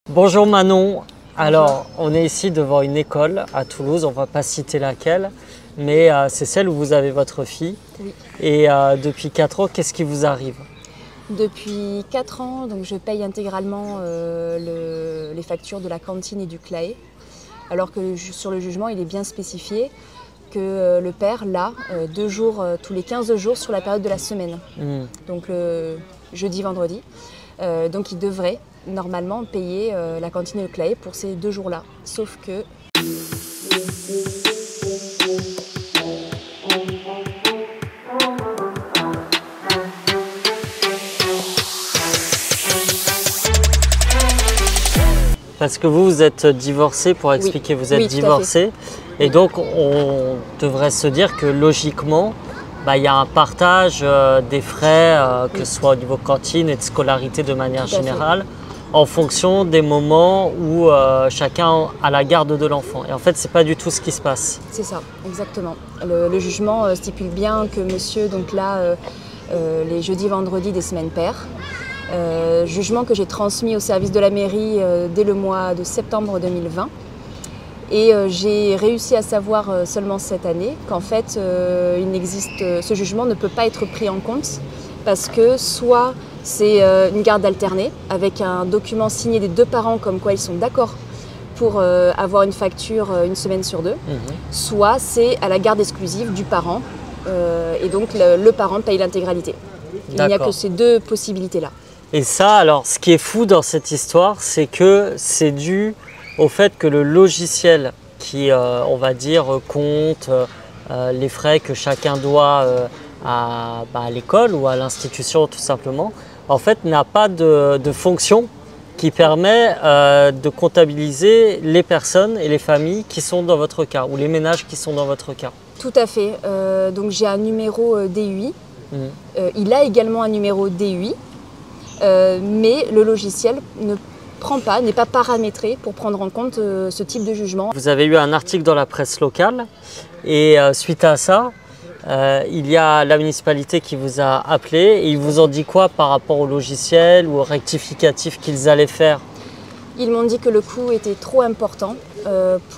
Bonjour Manon, alors on est ici devant une école à Toulouse, on ne va pas citer laquelle, mais c'est celle où vous avez votre fille. Oui. Et depuis 4 ans, qu'est-ce qui vous arrive? Depuis 4 ans, donc je paye intégralement les factures de la cantine et du CLAE, alors que sur le jugement, il est bien spécifié que le père l'a 2 jours, tous les 15 jours sur la période de la semaine, donc le jeudi, vendredi. Donc il devrait normalement payer la cantine et le CLAE pour ces 2 jours-là, sauf que... Parce que vous êtes divorcé, pour expliquer, oui. vous êtes divorcé. Et donc on devrait se dire que logiquement, il y a un partage des frais, que ce soit au niveau cantine et de scolarité de manière générale, en fonction des moments où chacun a la garde de l'enfant. Et en fait, c'est pas du tout ce qui se passe. C'est ça, exactement. Le jugement stipule bien que monsieur, donc là, les jeudis, vendredis des semaines paires, jugement que j'ai transmis au service de la mairie dès le mois de septembre 2020. Et j'ai réussi à savoir seulement cette année qu'en fait, ce jugement ne peut pas être pris en compte parce que soit c'est une garde alternée avec un document signé des 2 parents comme quoi ils sont d'accord pour avoir une facture une semaine sur 2, soit c'est à la garde exclusive du parent et donc le parent paye l'intégralité. Il n'y a que ces 2 possibilités-là. Et ça, alors, ce qui est fou dans cette histoire, c'est que c'est dû au fait que le logiciel qui, on va dire, compte les frais que chacun doit à l'école ou à l'institution tout simplement, en fait, n'a pas de fonction qui permet de comptabiliser les personnes et les familles qui sont dans votre cas ou les ménages qui sont dans votre cas. Tout à fait. Donc j'ai un numéro DUI. Il a également un numéro DUI. Mais le logiciel n'est pas paramétré pour prendre en compte ce type de jugement. Vous avez eu un article dans la presse locale et suite à ça, il y a la municipalité qui vous a appelé et ils vous ont dit quoi par rapport au logiciel ou au rectificatif qu'ils allaient faire? Ils m'ont dit que le coût était trop important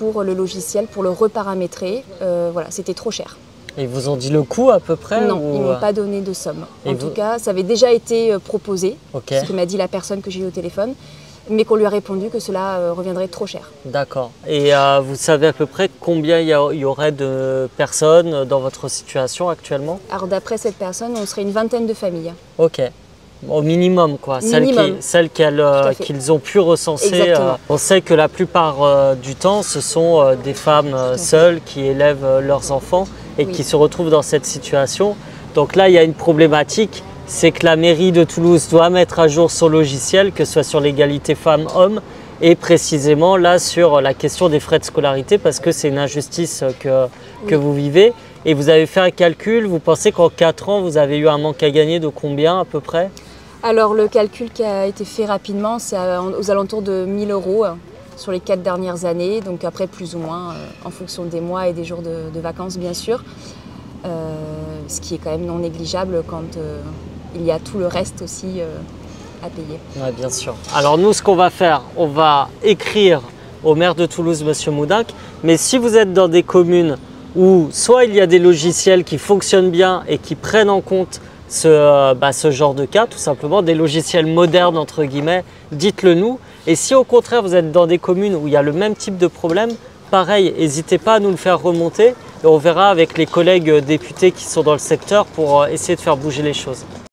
pour le logiciel, pour le reparamétrer. Voilà, c'était trop cher. Ils vous ont dit le coût à peu près? Non, ou... ils ne m'ont pas donné de somme. En tout cas, ça avait déjà été proposé, ce que m'a dit la personne que j'ai eu au téléphone, mais qu'on lui a répondu que cela reviendrait trop cher. D'accord. Et vous savez à peu près combien il y aurait de personnes dans votre situation actuellement? Alors d'après cette personne, on serait une 20aine de familles. Ok. Au minimum, quoi. Celles qu'ils ont pu recenser. On sait que la plupart du temps, ce sont des femmes seules qui élèvent leurs enfants et qui se retrouvent dans cette situation. Donc là, il y a une problématique, c'est que la mairie de Toulouse doit mettre à jour son logiciel, que ce soit sur l'égalité femmes-hommes et précisément là sur la question des frais de scolarité parce que c'est une injustice que vous vivez. Et vous avez fait un calcul, vous pensez qu'en 4 ans, vous avez eu un manque à gagner de combien à peu près? Alors le calcul qui a été fait rapidement, c'est aux alentours de 1 000 € sur les 4 dernières années, donc après plus ou moins en fonction des mois et des jours de vacances bien sûr, ce qui est quand même non négligeable quand il y a tout le reste aussi à payer. Oui, bien sûr. Alors nous, ce qu'on va faire, on va écrire au maire de Toulouse, M. Moudinck, mais si vous êtes dans des communes où soit il y a des logiciels qui fonctionnent bien et qui prennent en compte ce genre de cas, tout simplement, des logiciels modernes entre guillemets, dites-le nous. Et si au contraire vous êtes dans des communes où il y a le même type de problème, pareil, n'hésitez pas à nous le faire remonter et on verra avec les collègues députés qui sont dans le secteur pour essayer de faire bouger les choses.